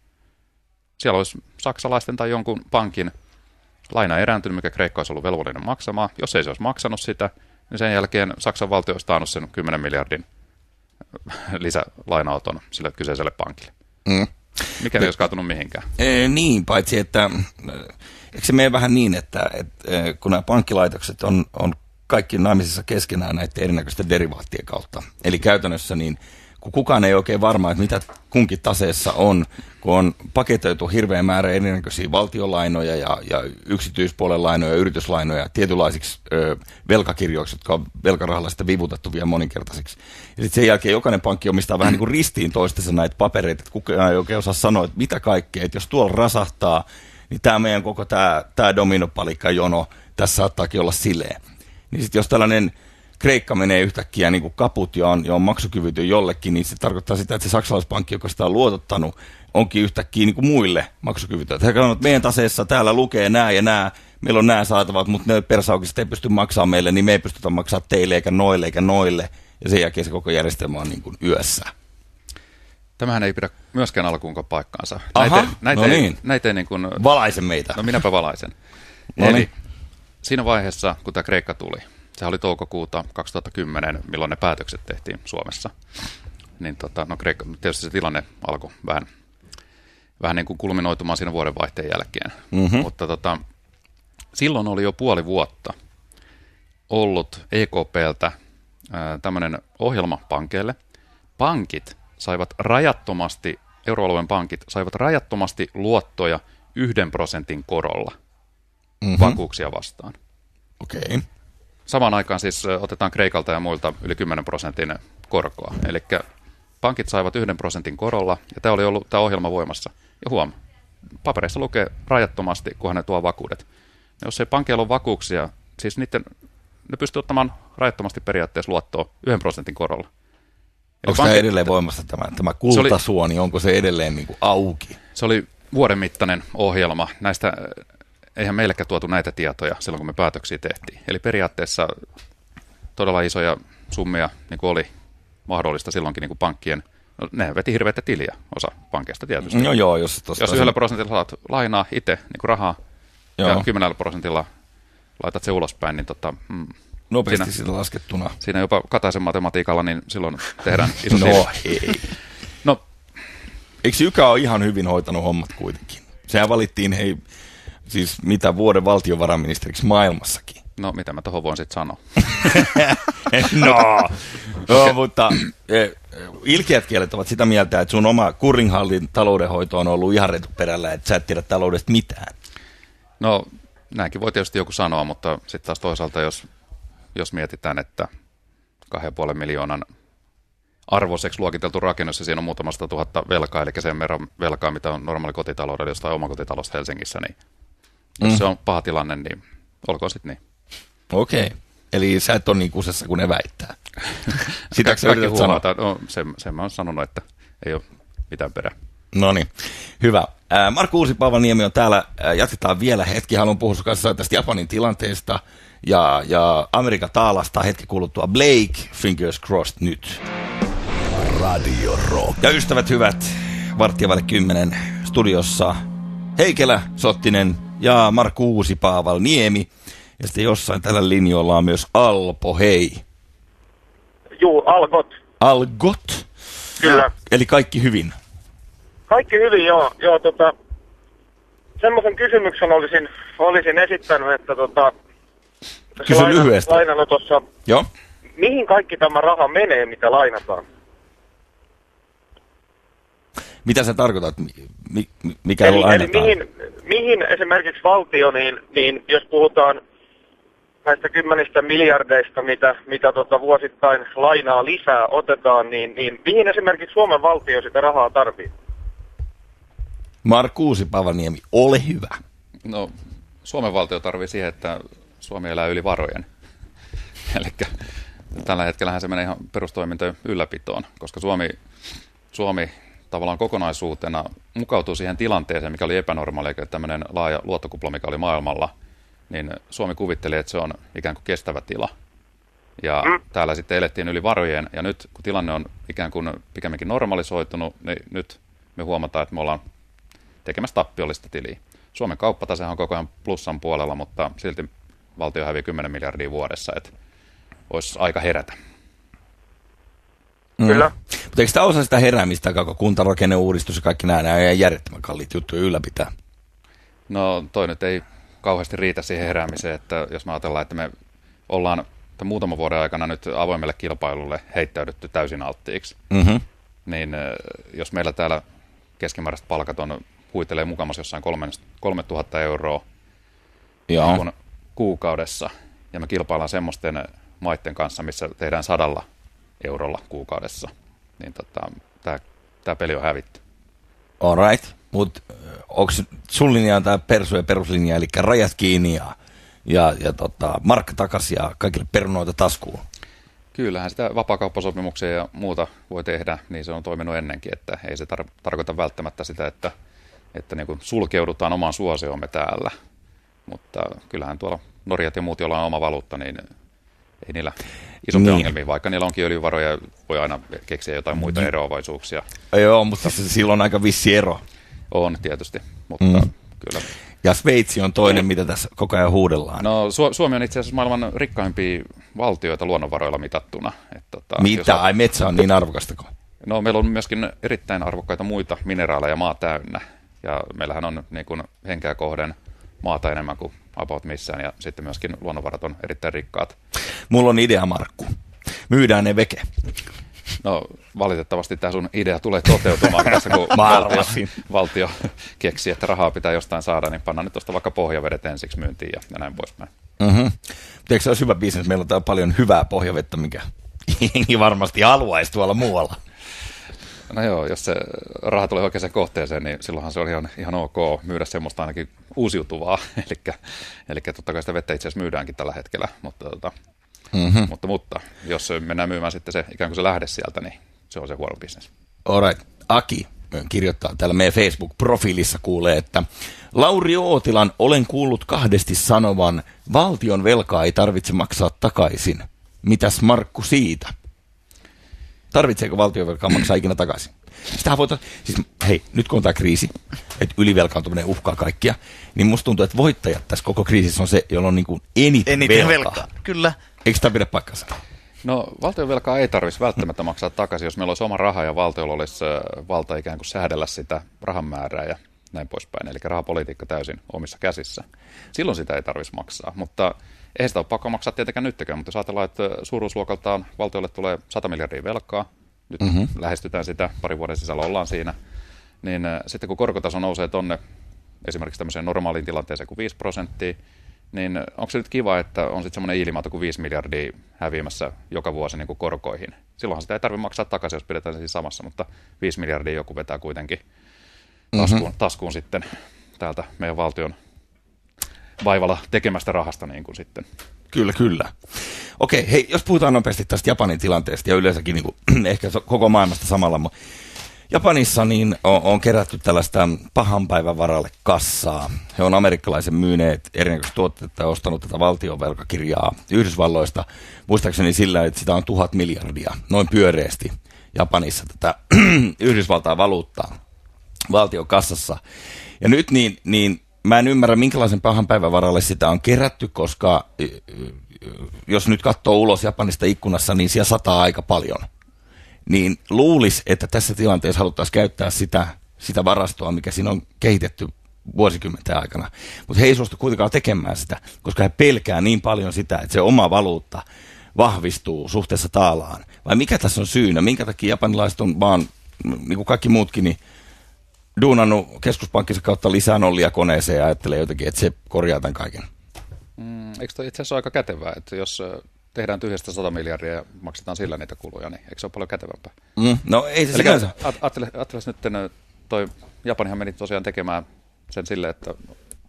Siellä olisi saksalaisten tai jonkun pankin laina erääntynyt, mikä Kreikka olisi ollut velvollinen maksamaan. Jos ei se olisi maksanut sitä, niin sen jälkeen Saksan valtio olisi taannut sen 10 miljardin lisälainaoton sille kyseiselle pankille. Mikä ei olisi kaatunut mihinkään. Niin, paitsi että eikö se mene vähän niin, että kun nämä pankkilaitokset on kaikki naimisissa keskenään näiden erinäköisten derivaattien kautta. Eli käytännössä niin, kun kukaan ei oikein varma, että mitä kunkin taseessa on, kun on paketoitu hirveä määrä erinäköisiä valtiolainoja ja yksityispuolen lainoja ja yrityslainoja tietynlaisiksi velkakirjoiksi, jotka on velkarahalla sitten vivutettu vielä moninkertaisiksi. Ja sitten sen jälkeen jokainen pankki omistaa vähän niin kuin ristiin toistensa näitä papereita, että kukaan ei oikein osaa sanoa, että mitä kaikkea, että jos tuolla rasahtaa, niin tämä meidän koko tämä dominopalikkajono, tässä saattaakin olla silleen. Niin sitten jos tällainen Kreikka menee yhtäkkiä niin kuin kaput ja on maksukyvytön jollekin, niin se tarkoittaa sitä, että se saksalaispankki, joka sitä on luotottanut, onkin yhtäkkiä niin kuin muille maksukyvytön. He sanoo, että meidän taseessa täällä lukee nämä ja nämä, meillä on nämä saatavat, mutta ne persaukiset ei pysty maksamaan meille, niin me ei pystytä maksamaan teille eikä noille. Ja sen jälkeen se koko järjestelmä on niin kuin yössä. Tämähän ei pidä myöskään alkuunkaan paikkaansa. Näitä ei niin kuin... Valaise meitä. No minäpä valaisen. Eli siinä vaiheessa, kun tämä Kreikka tuli, se oli toukokuuta 2010, milloin ne päätökset tehtiin Suomessa. Niin Kreikka, tietysti se tilanne alkoi vähän niin kuin kulminoitumaan siinä vuodenvaihteen jälkeen. Mutta silloin oli jo puoli vuotta ollut EKPltä tämmöinen ohjelma pankeille. Euroalueen pankit saivat rajattomasti luottoja 1% korolla vakuuksia vastaan. Okei. Okay. Samaan aikaan siis otetaan Kreikalta ja muilta yli 10% korkoa. Eli pankit saivat 1% korolla, ja tämä oli ollut tämä ohjelma voimassa. Ja papereissa lukee rajattomasti, kunhan ne tuo vakuudet. Ja jos ei pankilla ole vakuuksia, siis ne pystyy ottamaan rajattomasti periaatteessa luottoa 1% korolla. Onko tämä edelleen voimassa tämä kultasuoni, onko se edelleen niin kuin auki? Se oli vuoden mittainen ohjelma. Näistä eihän meillekään tuotu näitä tietoja silloin, kun me päätöksiä tehtiin. Eli periaatteessa todella isoja summia niin kuin oli mahdollista silloinkin niin kuin pankkien. No, ne veti hirveätä tiliä, osa pankkeista tietysti. No joo, jos 1% saat lainaa itse niin kuin rahaa ja 10% laitat se ulospäin, niin nopeasti sitä laskettuna. Siinä jopa Kataisen matematiikalla, niin silloin tehdään iso tili. Ei. No, eikö Ykä ole ihan hyvin hoitanut hommat kuitenkin? Sehän valittiin, siis mitä vuoden valtiovarainministeriksi maailmassakin. No, mitä mä tuohon voin sitten sanoa? No, mutta ilkeät kielet ovat sitä mieltä, että sun oma kurinhallin taloudenhoito on ollut ihan retuperällä, että sä et tiedä taloudesta mitään. No, näinkin voi tietysti joku sanoa, mutta sitten taas toisaalta, jos mietitään, että 2,5 miljoonan arvoiseksi luokiteltu rakennus, ja siinä on muutamasta tuhatta velkaa, eli sen verran velkaa, mitä on normaali kotitaloudella jostain omakotitalosta Helsingissä, niin jos se on paha tilanne, niin olkoon sitten niin. Okei. Eli sä et ole niin kusessa kuin ne väittää. Sitäkö sä yrität sanoa? No, sen mä oon sanonut, että ei ole mitään perää. No niin, hyvä. Markku Uusi-Paavaniemi on täällä. Jatketaan vielä hetki. Haluan puhua kanssa tästä Japanin tilanteesta ja Amerikan taalasta hetki kuluttua. Blake, fingers crossed nyt. Radio Rock. Ja ystävät hyvät, 9:10 studiossa Heikelä, Sottinen ja Markku Uusi-Paavaniemi. Ja sitten jossain tällä linjoilla on myös Alpo, hei. Juu, Algot. Algot? Kyllä. Eli kaikki hyvin? Kaikki hyvin, joo. Semmoisen kysymyksen olisin esittänyt, että kysy lyhyesti. Lainanotossa, joo. Mihin kaikki tämä raha menee, mitä lainataan? Mitä sä tarkoitat? Mikä lainataan? Eli mihin esimerkiksi valtio, niin jos puhutaan näistä 10 miljardeista, mitä vuosittain lainaa lisää otetaan, niin mihin esimerkiksi Suomen valtio sitä rahaa tarvitsee? Markku Uusi-Paavaniemi, ole hyvä. No, Suomen valtio tarvitsee siihen, että Suomi elää yli varojen. Eli tällä hetkellähän se menee ihan perustoimintojen ylläpitoon, koska Suomi tavallaan kokonaisuutena mukautuu siihen tilanteeseen, mikä oli epänormaali, eli tämmöinen laaja luottokupla, mikä oli maailmalla, niin Suomi kuvitteli, että se on ikään kuin kestävä tila. Ja täällä sitten elettiin yli varojen, ja nyt kun tilanne on ikään kuin pikemminkin normalisoitunut, niin nyt me huomataan, että me ollaan tekemässä tappiollista tiliä. Suomen kauppatasehan on koko ajan plussan puolella, mutta silti valtio hävii 10 miljardia vuodessa, että olisi aika herätä. Kyllä. Mutta eikö tämä osa sitä heräämistä, koko kuntarakenneuudistus ja kaikki nämä on järjettömän kalliit juttuja ylläpitää? No toi nyt ei kauheasti riitä siihen heräämiseen, että jos me ajatellaan, että me ollaan muutaman vuoden aikana nyt avoimelle kilpailulle heittäydytty täysin alttiiksi, niin jos meillä täällä keskimääräiset palkat huitelee mukamassa jossain 3 000 euroa kuukaudessa, ja me kilpaillaan semmoisten maiden kanssa, missä tehdään 100 eurolla kuukaudessa, niin tämä peli on hävitty. All right, mutta onko sun linja tämä persu- ja peruslinja, eli rajat kiinni ja markka takaisin ja kaikille perunoita taskuun? Kyllähän sitä vapaakauppasopimuksia ja muuta voi tehdä, niin se on toiminut ennenkin, että ei se tarkoita välttämättä sitä, että niin kuin sulkeudutaan omaan suosioomme täällä, mutta kyllähän tuolla Norjat ja muut, joilla on oma valuutta, niin ei niillä isompia ongelmia, vaikka niillä onkin öljyvaroja, voi aina keksiä jotain muita eroavaisuuksia. Joo, mutta silloin on aika vissi ero. On tietysti, mutta kyllä. Ja Sveitsi on toinen, mitä tässä koko ajan huudellaan. No Suomi on itse asiassa maailman rikkaimpia valtioita luonnonvaroilla mitattuna. Mitä? Ai metsä on niin arvokastako? No meillä on myöskin erittäin arvokkaita muita mineraaleja maa täynnä. Ja meillähän on niin kuin henkeä kohden maata enemmän kuin about missään, ja sitten myöskin luonnonvarat on erittäin rikkaat. Mulla on idea, Markku. Myydään ne veke. No valitettavasti tämä sun idea tulee toteutumaan tässä, kun valtio keksii, että rahaa pitää jostain saada, niin pannaan nyt tuosta vaikka pohjavedet ensiksi myyntiin ja näin poispäin. Eikö se olisi hyvä bisnes? Meillä on paljon hyvää pohjavettä, mikä jengi varmasti haluaisi tuolla muualla. No joo, jos se raha tulee oikeaan kohteeseen, niin silloinhan se on ihan ok myydä semmoista ainakin uusiutuvaa. Eli totta kai sitä vettä itse asiassa myydäänkin tällä hetkellä, mutta jos mennään myymään sitten se ikään kuin se lähde sieltä, niin se on se huono bisnes. Alright. Aki kirjoittaa täällä meidän Facebook-profiilissa kuulee, että Lauri Ootilan olen kuullut kahdesti sanovan, valtion velkaa ei tarvitse maksaa takaisin. Mitäs Markku siitä? Tarvitseeko valtionvelkaa maksaa ikinä takaisin? Hei, nyt kun on tämä kriisi, että ylivelkaantuminen uhkaa kaikkia, niin musta tuntuu, että voittajat tässä koko kriisissä on se, jolla on niin kuin eniten velkaa. Kyllä. Eikö tämä pidä paikkansa? No valtionvelkaa ei tarvitsisi välttämättä maksaa takaisin, jos meillä olisi oma raha ja valtiolla olisi valta ikään kuin säädellä sitä rahan määrää ja näin poispäin. Eli rahapolitiikka täysin omissa käsissä. Silloin sitä ei tarvitsisi maksaa, mutta eihän sitä ole pakko maksaa tietenkään nytkään, mutta jos ajatellaan, että suuruusluokaltaan valtiolle tulee 100 miljardia velkaa, nyt lähestytään sitä, parin vuoden sisällä ollaan siinä, niin sitten kun korkotaso nousee tonne esimerkiksi tämmöiseen normaaliin tilanteeseen kuin 5%, niin onko se nyt kiva, että on sitten semmoinen ilmaanto kuin 5 miljardia häviämässä joka vuosi niin kuin korkoihin? Silloinhan sitä ei tarvitse maksaa takaisin, jos pidetään se siis samassa, mutta 5 miljardia joku vetää kuitenkin taskuun sitten täältä meidän valtion vaivalla tekemästä rahasta niin kuin sitten. Kyllä. Okei, hei, jos puhutaan nopeasti tästä Japanin tilanteesta ja yleensäkin niin kuin, ehkä koko maailmasta samalla, mutta Japanissa niin on kerätty tällaista pahan päivän varalle kassaa. He on amerikkalaisen myyneet erinäköistä tuotteita ja ostanut tätä valtionvelkakirjaa Yhdysvalloista. Muistaakseni sillä, että sitä on 1000 miljardia, noin pyöreästi Japanissa tätä Yhdysvaltain valuuttaa valtion kassassa. Ja nyt niin mä en ymmärrä, minkälaisen pahan päivän varalle sitä on kerätty, koska jos nyt katsoo ulos Japanista ikkunassa, niin siellä sataa aika paljon. Niin luulisi, että tässä tilanteessa haluttaisiin käyttää sitä varastoa, mikä siinä on kehitetty vuosikymmenten aikana. Mutta he ei suostu kuitenkaan tekemään sitä, koska he pelkää niin paljon sitä, että se oma valuutta vahvistuu suhteessa taalaan. Vai mikä tässä on syynä? Minkä takia japanilaiset on vaan, niin kuin kaikki muutkin, niin duunannut keskuspankkinsa kautta lisää nollia koneeseen ja ajattelee jotenkin, että se korjaa tämän kaiken? Eikö toi itse asiassa ole aika kätevää, että jos tehdään tyhjästä 100 miljardia ja maksetaan sillä niitä kuluja, niin eikö se ole paljon kätevämpää? No ei se sinänsä. Ajatteles nyt, toi Japanihan meni tosiaan tekemään sen silleen, että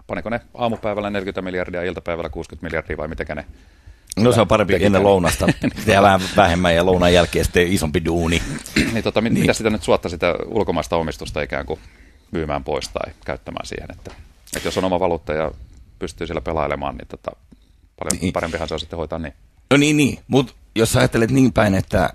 paniko ne aamupäivällä 40 miljardia, iltapäivällä 60 miljardia vai mitenkä ne? No se on parempi ennen lounasta. Tehdään vähän vähemmän ja lounan jälkeen sitten isompi duuni. Mitä sitä nyt suotta sitä ulkomaista omistusta ikään kuin myymään pois tai käyttämään siihen, että jos on oma valuutta ja pystyy sillä pelailemaan, niin paljon parempihan se on sitten hoitaa niin. No niin, mutta jos sä ajattelet niin päin, että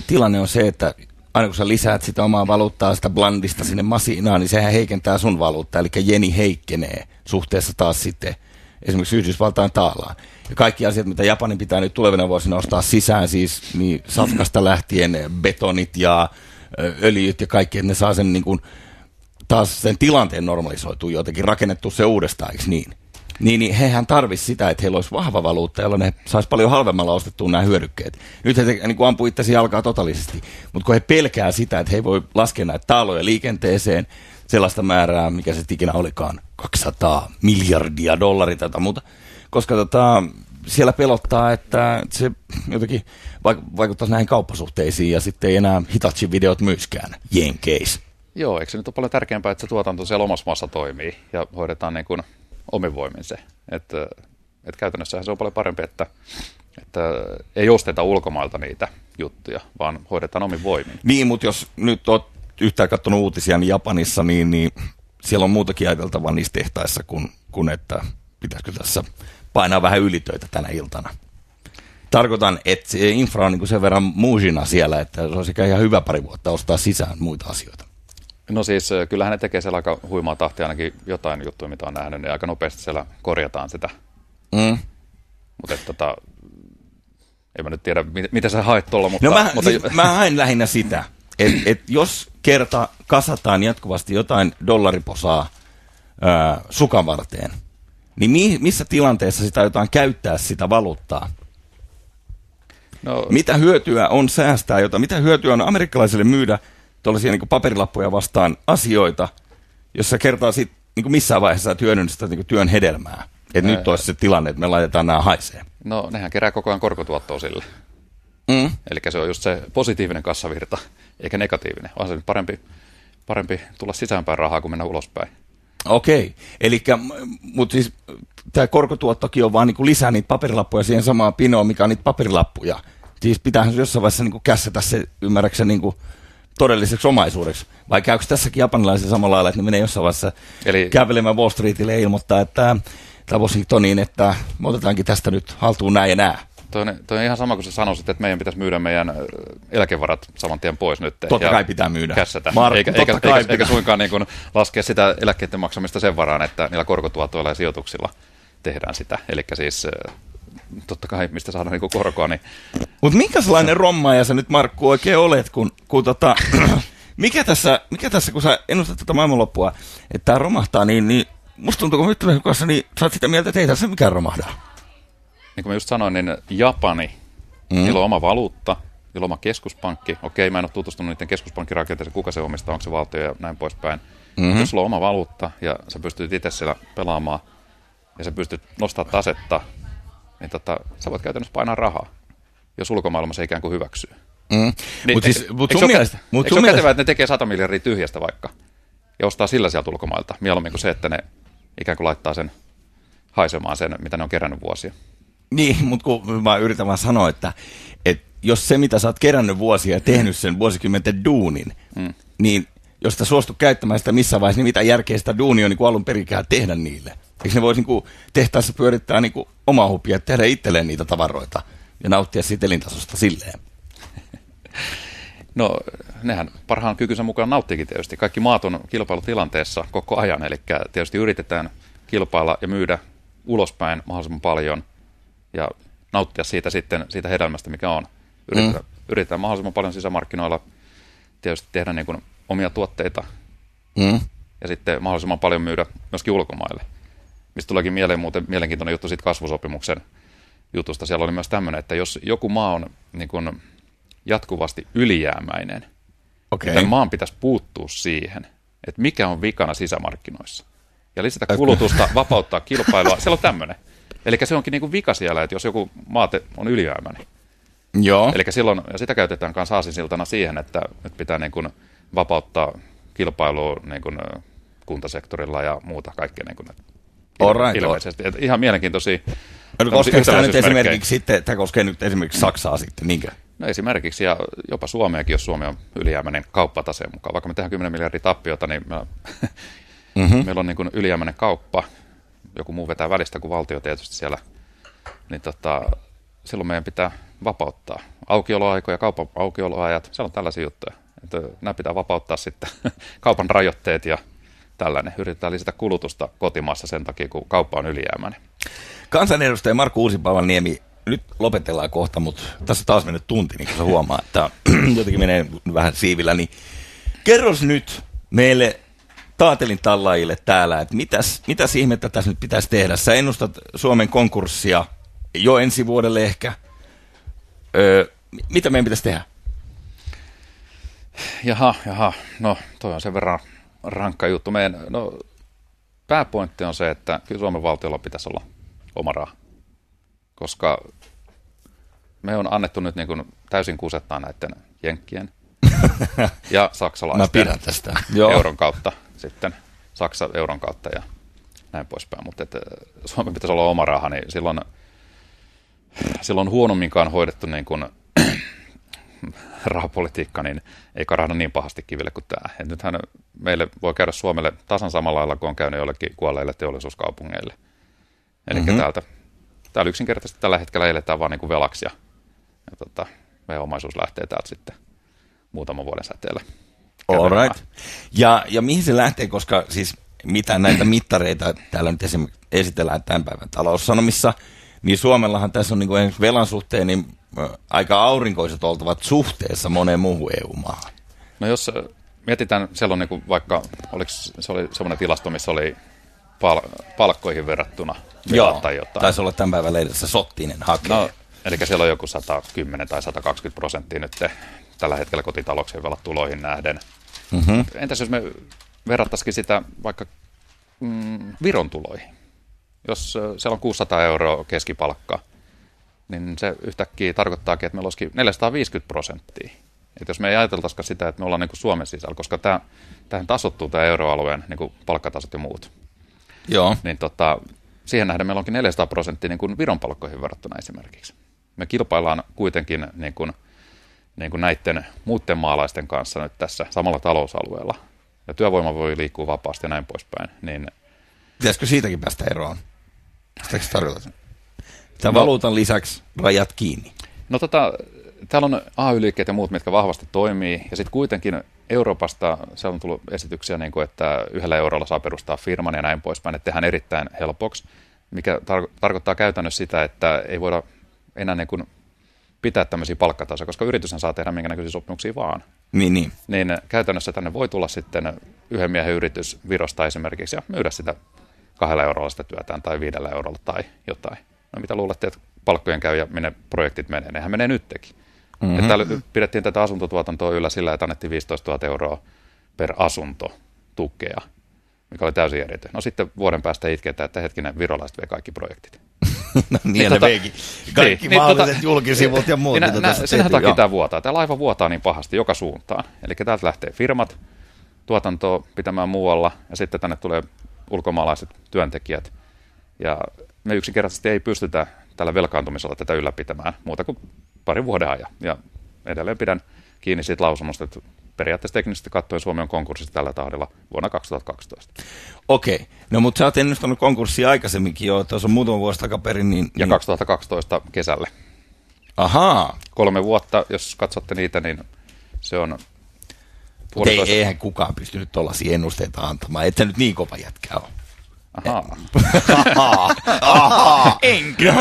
tilanne on se, että aina kun sä lisäät sitä omaa valuuttaa, sitä blandista sinne masiinaan, niin sehän heikentää sun valuuttaa, eli jeni heikkenee suhteessa taas sitten esimerkiksi Yhdysvaltain taalaan. Ja kaikki asiat, mitä Japanin pitää nyt tulevina vuosina ostaa sisään, siis niin safkasta lähtien betonit ja öljyt ja kaikki, että ne saa sen niin kuin, taas sen tilanteen normalisoitua jotenkin, rakennettua se uudestaan, eikö niin? Niin hehän tarvisi sitä, että heillä olisi vahva valuutta, jolloin he saisi paljon halvemmalla ostettua nämä hyödykkeet. Nyt he niin kuin ampuu itsesi jalkaa totaalisesti, mutta kun he pelkää sitä, että he ei voi laskea näitä taaloja liikenteeseen sellaista määrää, mikä se ikinä olikaan, 200 miljardia dollaria tai muuta, koska siellä pelottaa, että se jotenkin vaikuttaisi näihin kauppasuhteisiin ja sitten ei enää Hitachin-videot myöskään jenkeissä. Joo, eikö se nyt ole paljon tärkeämpää, että se tuotanto siellä omassa maassa toimii ja hoidetaan niin kuin omin voimin se. Että käytännössähän se on paljon parempi, että ei osteta ulkomailta niitä juttuja, vaan hoidetaan omin voimin. Niin, mutta jos nyt olet yhtään katsonut uutisia, niin Japanissa, niin siellä on muutakin ajateltavaa niissä tehtaissa, kuin että pitäisikö tässä painaa vähän ylitöitä tänä iltana. Tarkoitan, että se infra on niin kuin sen verran muusina siellä, että se olisi ihan hyvä pari vuotta ostaa sisään muita asioita. No siis kyllähän ne tekee siellä aika huimaa tahtia ainakin jotain juttuja, mitä on nähnyt, niin aika nopeasti siellä korjataan sitä. Mutta en mä nyt tiedä, mitä sä haet tuolla. Mutta, mä haen lähinnä sitä, että jos kerta kasataan jatkuvasti jotain dollariposaa sukan varteen, niin missä tilanteessa sitä aiotaan käyttää sitä valuuttaa? No, mitä hyötyä on säästää jotain? Mitä hyötyä on amerikkalaisille myydä tuollaisia niin kuin paperilappuja vastaan asioita, jos sä kertaa sit, niin kuin missään vaiheessa sä hyödynnät sitä niin kuin työn hedelmää? Että nyt olisi se tilanne, että me laitetaan nämä haisee. No nehän kerää koko ajan korkotuottoa sille. Eli se on just se positiivinen kassavirta, eikä negatiivinen. On se nyt parempi tulla sisäänpäin rahaa kuin mennä ulospäin. Okei, eli mutta siis tämä korkotuottokin on vaan niinku lisää niitä paperilappuja siihen samaan pinoon, mikä on niitä paperilappuja. Siis pitäähän jossain vaiheessa niinku kässätä se, ymmärräksä, niinku todelliseksi omaisuudeksi. Vai käykö tässäkin japanilaisia samalla lailla, että ne menee jossain vaiheessa kävelemään Wall Streetille ja ilmoittaa, että Washingtoniin, että me otetaankin tästä nyt haltuun näin ja nää. Toi on ihan sama kuin sä sanoisit, että meidän pitäisi myydä meidän eläkevarat saman tien pois nyt. Totta kai pitää myydä. Kässätä. Markku, Eikä suinkaan niin kuin laskea sitä eläkkeiden maksamista sen varaan, että niillä korkotuotoilla ja sijoituksilla tehdään sitä. Eli siis totta kai, mistä saadaan niin korkoa. Niin... Mutta minkälainen rommaaja sä nyt, Markku, oikein olet, kun mikä tässä, kun sä ennustat tätä maailmanloppua, että tämä romahtaa, niin musta tuntuu, kun Myttyläisen kanssa, niin sä oot sitä mieltä, että ei tässä mikään romahdaa. Niin kuin mä just sanoin, niin Japani, niillä on oma valuutta, niillä on oma keskuspankki. Okei, mä en ole tutustunut niiden keskuspankkirakenteeseen, kuka se omistaa, onko se valtio ja näin poispäin. Jos sulla on oma valuutta ja sä pystyt itse siellä pelaamaan ja sä pystyt nostamaan tasetta, niin sä voit käytännössä painaa rahaa, jos ulkomaailma se ikään kuin hyväksyy. Niin, Mutta sun mielestä... Eikö se ole kätevää, että ne tekee 100 miljardia tyhjästä vaikka ja ostaa sillä sieltä ulkomailta, mieluummin kuin se, että ne ikään kuin laittaa sen haisemaan sen, mitä ne on kerännyt vuosia. Niin, mutta kun mä yritän vaan sanoa, että jos se, mitä sä oot kerännyt vuosia ja tehnyt sen vuosikymmenten duunin, niin jos sitä suostu käyttämään sitä missään vaiheessa, niin mitä järkeä sitä duunia on niin alun perikään tehdä niille? Eikö ne voisi niin tehtaassa pyörittää niin omaa hupia, tehdä itselleen niitä tavaroita ja nauttia siitä elintasosta silleen? No, nehän parhaan kykynsä mukaan nauttiikin tietysti. Kaikki maat on kilpailutilanteessa koko ajan, eli tietysti yritetään kilpailla ja myydä ulospäin mahdollisimman paljon ja nauttia siitä hedelmästä, mikä on. Yritetään mahdollisimman paljon sisämarkkinoilla tietysti tehdä niin kuin omia tuotteita ja sitten mahdollisimman paljon myydä myöskin ulkomaille. Mistä tuleekin mieleen muuten mielenkiintoinen juttu siitä kasvusopimuksen jutusta. Siellä oli myös tämmöinen, että jos joku maa on niin kuin jatkuvasti ylijäämäinen, niin tämän maan pitäisi puuttua siihen, että mikä on vikana sisämarkkinoissa. Ja lisätä kulutusta, vapauttaa kilpailua. Siellä on tämmöinen. Eli se onkin niin kuin vika siellä, että jos joku maate on ylijäämäinen. Joo. Eli silloin, ja sitä käytetään myös aasinsiltana siihen, että nyt pitää niin kuin vapauttaa kilpailua niin kuin kuntasektorilla ja muuta kaikkea niin kuin ilmeisesti. Ihan mielenkiintoisia. Tämä koskee nyt esimerkiksi Saksaa sitten, niinkö? No esimerkiksi, ja jopa Suomeakin, jos Suomi on ylijäämäinen kauppataseen mukaan. Vaikka me tehdään 10 miljardia tappiota, niin meillä on niin kuin ylijäämäinen kauppa. Joku muu vetää välistä kuin valtio tietysti siellä. Niin silloin meidän pitää vapauttaa aukioloaikoja, kaupan aukioloajat. Siellä on tällaisia juttuja. Että nämä pitää vapauttaa sitten kaupan rajoitteet ja tällainen. Yritetään lisätä kulutusta kotimaassa sen takia, kun kauppa on ylijäämäinen. Kansanedustaja Markku Uusipaavalniemi, nyt lopetellaan kohta, mutta tässä on taas mennyt tunti, niin kuin sä huomaa, että jotenkin menee vähän siivillä. Niin kerros nyt meille taatelin tallaajille täällä, että mitäs ihmettä tässä nyt pitäisi tehdä? Sä ennustat Suomen konkurssia jo ensi vuodelle ehkä. Mitä meidän pitäisi tehdä? Jaha. No, toi on sen verran rankka juttu. Pääpointti on se, että kyllä Suomen valtiolla pitäisi olla oma raha. Koska me on annettu nyt niin kuin täysin kusettaa näiden jenkkien ja saksalaisten euron kautta sitten. Saksa euron kautta ja näin poispäin. Mutta Suomen pitäisi olla oma raha, niin silloin huonomminkaan hoidettu niin kuin rahapolitiikka, niin ei karahda niin pahasti kiville kuin tämä. Et nythän meille voi käydä Suomelle tasan samalla lailla, kun on käynyt jollekin kuolleille teollisuuskaupungeille. Eli täällä yksinkertaisesti tällä hetkellä eletään vaan niin kuin velaksi ja meidän omaisuus lähtee täältä sitten muutaman vuoden säteellä. All right. Ja mihin se lähtee, koska siis mitä näitä mittareita täällä nyt esimerkiksi esitellään tämän päivän Taloussanomissa, niin Suomellahan tässä on niin kuin velan suhteen niin aika aurinkoiset oltavat suhteessa moneen muuhun EU-maahan. No jos mietitään, siellä on niin kuin vaikka, se oli semmoinen tilasto, missä oli palkkoihin verrattuna joo, tai jotain. Taisi olla tämän päivän lehdessä Sottinen hakee. No, eli siellä on joku 110 tai 120% nyt tällä hetkellä kotitalouksien velat tuloihin nähden. Entäs jos me verrattaisikin sitä vaikka Viron tuloihin? Jos siellä on 600 € keskipalkka, niin se yhtäkkiä tarkoittaakin, että meillä olisikin 450%. Että jos me ei ajateltaisikaan sitä, että me ollaan niin kuin Suomen sisällä, koska tähän tasottuu tämä euroalueen niin kuin palkkatasot ja muut. Joo. Niin siihen nähden meillä onkin 400% niin kuin Viron palkkoihin verrattuna esimerkiksi. Me kilpaillaan kuitenkin niin kuin näiden muiden maalaisten kanssa nyt tässä samalla talousalueella. Ja työvoima voi liikkua vapaasti ja näin poispäin. Niin pitäisikö siitäkin päästä eroon? Sitäkö se tarkoittaa? Tämän valuutan lisäksi rajat kiinni. No täällä on AY-liikkeet ja muut, mitkä vahvasti toimii. Ja sitten kuitenkin Euroopasta se on tullut esityksiä, niin kuin, että 1 eurolla saa perustaa firman ja näin poispäin. Että tehdään erittäin helpoksi, mikä tarkoittaa käytännössä sitä, että ei voida enää niin kuin pitää tämmöisiä palkkatasoja, koska yrityshän saa tehdä minkä näköisiä sopimuksia vaan. Niin. Niin käytännössä tänne voi tulla sitten yhden miehen yritys Virosta esimerkiksi ja myydä sitä 2 eurolla sitä työtään tai 5 eurolla tai jotain. No mitä luulette, että palkkojen käy ja minne projektit menee? Nehän menee nytkin. Mm-hmm. Täällä pidettiin tätä asuntotuotantoa yllä sillä, että annettiin 15 000 euroa per asunto tukea, mikä oli täysin järjetön. No sitten vuoden päästä itketään, että hetkinen, virolaiset vei kaikki projektit. No niin, ne veikin. Kaikki mahdolliset julkisivut ja muut. Senhän takia tämä vuotaa. Tämä laiva vuotaa niin pahasti joka suuntaan. Eli täältä lähtee firmat tuotantoa pitämään muualla ja sitten tänne tulee ulkomaalaiset työntekijät. Ja me yksinkertaisesti ei pystytä tällä velkaantumisella tätä ylläpitämään muuta kuin parin vuoden ajan. Ja edelleen pidän kiinni siitä lausunnosta, että periaatteessa teknisesti katsoen Suomi on konkurssissa tällä tahdilla vuonna 2012. Okei. No mutta sä oot ennustanut konkurssia aikaisemminkin jo, tuossa on muutama vuosi takaperin. Ja 2012 kesälle. Ahaa. 3 vuotta, jos katsotte niitä, niin se on eihän kukaan pystynyt tuollaisia ennusteita antamaan. Et sä nyt niin kova jätkä ole. Ahaa. Enkö?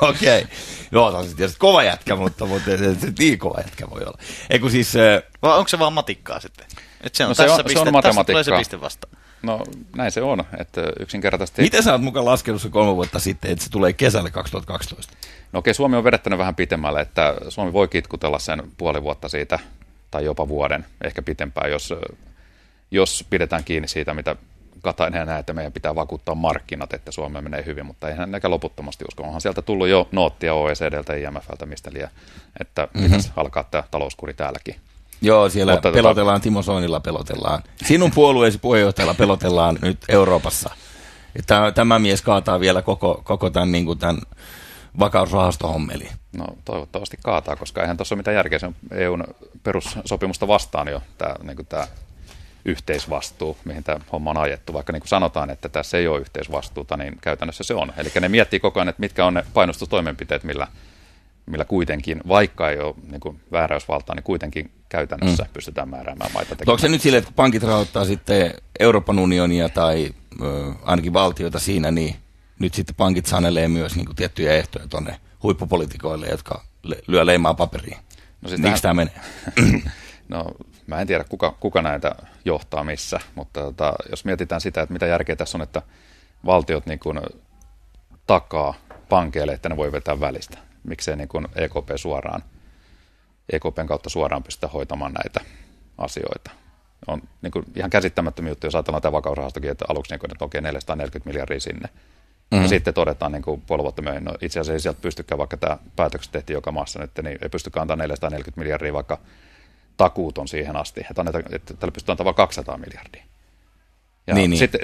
Okei. Joo, se on tietysti kova jätkä, mutta se niin kova jätkä voi olla. Eiku siis vai onko se vaan matikkaa sitten? Että se on se on matematiikkaa. Tulee se piste vastaan. No näin se on, että yksinkertaisesti. Miten sä oot mukaan laskenut se 3 vuotta sitten, että se tulee kesällä 2012? No okei, Suomi on vedettänyt vähän pitemmälle, että Suomi voi kitkutella sen puoli vuotta siitä, tai jopa vuoden, ehkä pitempään, jos pidetään kiinni siitä, mitä Katainen näe, että meidän pitää vakuuttaa markkinat, että Suomeen menee hyvin, mutta eihän näkään loputtomasti usko. Onhan sieltä tullut jo noottia OECDltä, IMFltä, mistä liian, että pitäisi alkaa tämä talouskuri täälläkin. Joo, siellä pelotellaan, Timo Soinilla pelotellaan. Sinun puolueesi puheenjohtajalla pelotellaan nyt Euroopassa. Tämä mies kaataa vielä koko tämän, niin kuin tämän vakausrahastohommeliin. No toivottavasti kaataa, koska eihän tuossa ole mitään järkeä. Se on EUn perussopimusta vastaan jo tämä yhteisvastuu, mihin tämä homma on ajettu. Vaikka niin kuin sanotaan, että tässä ei ole yhteisvastuuta, niin käytännössä se on. Eli ne miettii koko ajan, että mitkä on ne painostustoimenpiteet, millä kuitenkin, vaikka ei ole niin kuin vääräysvaltaa, niin kuitenkin käytännössä pystytään määräämään maita tekemään. Onko se nyt silleen, että kun pankit rahoittaa sitten Euroopan unionia tai ainakin valtioita siinä, niin nyt sitten pankit sanelee myös niin kuin tiettyjä ehtoja tuonne huippupolitikoille, jotka lyö leimaa paperiin? No siis miksi tämä menee? No mä en tiedä, kuka näitä johtaa missä, mutta jos mietitään sitä, että mitä järkeä tässä on, että valtiot niin kuin takaa pankeille, että ne voi vetää välistä. Miksei niin kuin EKPn kautta suoraan pystytä hoitamaan näitä asioita. On niin kuin ihan käsittämättömiä juttuja, jos ajatellaan tämä vakausrahastokin, että aluksi niin kuin, että okei, 440 miljardia sinne. Ja sitten todetaan niin kuin puoli vuotta myöhemmin, no itse asiassa ei sieltä pystykään, vaikka tämä päätökset tehtiin joka maassa nyt, niin ei pystykään antaa 440 miljardia, vaikka takuut on siihen asti, että tällä pystytään antamaan 200 miljardia. Ja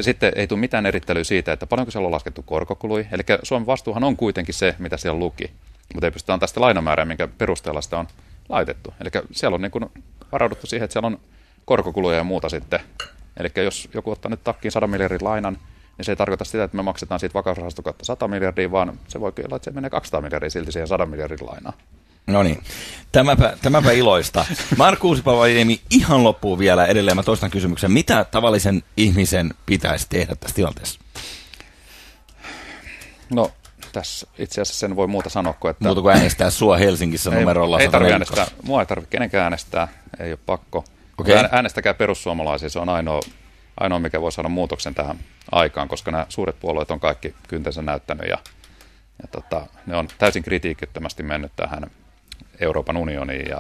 sitten ei tule mitään erittelyä siitä, että paljonko siellä on laskettu korkokului. Eli Suomen vastuuhan on kuitenkin se, mitä siellä luki, mutta ei pystytä antaa sitä lainamäärää, minkä perusteella sitä on laitettu. Eli siellä on niin kuin varauduttu siihen, että siellä on korkokuluja ja muuta sitten. Eli jos joku ottaa nyt takkiin 100 miljardin lainan, niin se ei tarkoita sitä, että me maksetaan siitä vakausrahaston kautta 100 miljardia, vaan se voi kyllä, että se menee 200 miljardia silti siihen 100 miljardin lainaan. No niin, tämäpä iloista. Markku Uusipaavalniemi, ihan loppuun vielä edelleen. Mä toistan kysymyksen. Mitä tavallisen ihmisen pitäisi tehdä tässä tilanteessa? No, tässä itse asiassa sen voi muuta sanoa kuin, että... Muuta kuin äänestää sua Helsingissä numerolla 101. Ei tarvitse äänestää. Mua ei tarvitse kenenkään äänestää. Ei ole pakko. Okay. Äänestäkää perussuomalaisia. Se on ainoa, mikä voi saada muutoksen tähän aikaan, koska nämä suuret puolueet on kaikki kyntensä näyttänyt ja ne on täysin kritiikittömästi mennyt tähän Euroopan unioniin ja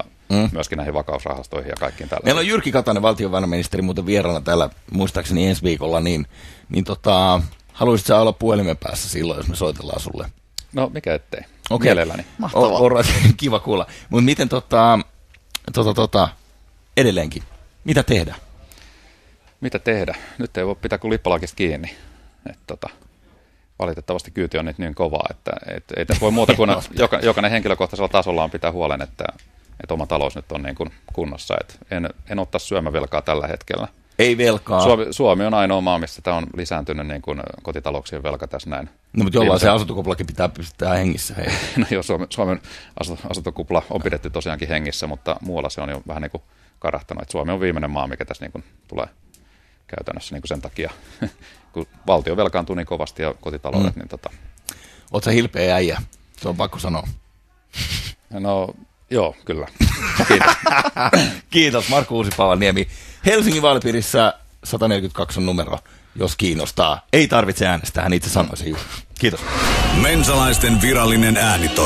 myöskin näihin vakausrahastoihin ja kaikkiin tällaisiin. Meillä on Jyrki Katainen, valtiovarainministeri, muuten vieraana täällä muistaakseni ensi viikolla, niin haluaisitko sä olla puhelimen päässä silloin, jos me soitellaan sulle? No mikä ettei. Okei. Mielelläni. Mahtavaa. Kiva kuulla. Mutta miten edelleenkin, mitä tehdä? Mitä tehdä? Nyt ei voi pitää kuin lippalakista kiinni. Valitettavasti kyyti on nyt niin kovaa, että ei tässä voi muuta kuin jokainen henkilökohtaisella tasolla on pitää huolen, että oma talous nyt on niin kuin kunnossa. En ottaa syömävelkaa tällä hetkellä. Ei velkaa. Suomi on ainoa maa, missä tämä on lisääntynyt niin kuin kotitalouksien velka tässä näin. No, mutta jollain se asuntokuplakin pitää pystyttää hengissä. Hei. No joo, Suomen asuntokupla on pidetty tosiaankin hengissä, mutta muualla se on jo vähän niin kuin karahtanut. Että Suomi on viimeinen maa, mikä tässä niin kuin tulee käytännössä niin kuin sen takia, kun valtio velkaantuu niin kovasti ja kotitaloudet. Niin Oot sä hilpeä äijä? Se on pakko sanoa. No joo, kyllä. Kiitos. Kiitos, Markku Uusi-Paavaniemi. Helsingin vaalipiirissä 142 on numero, jos kiinnostaa. Ei tarvitse äänestää, hän itse sanoi sen juuri. Kiitos. Mensalaisten virallinen äänitorvi.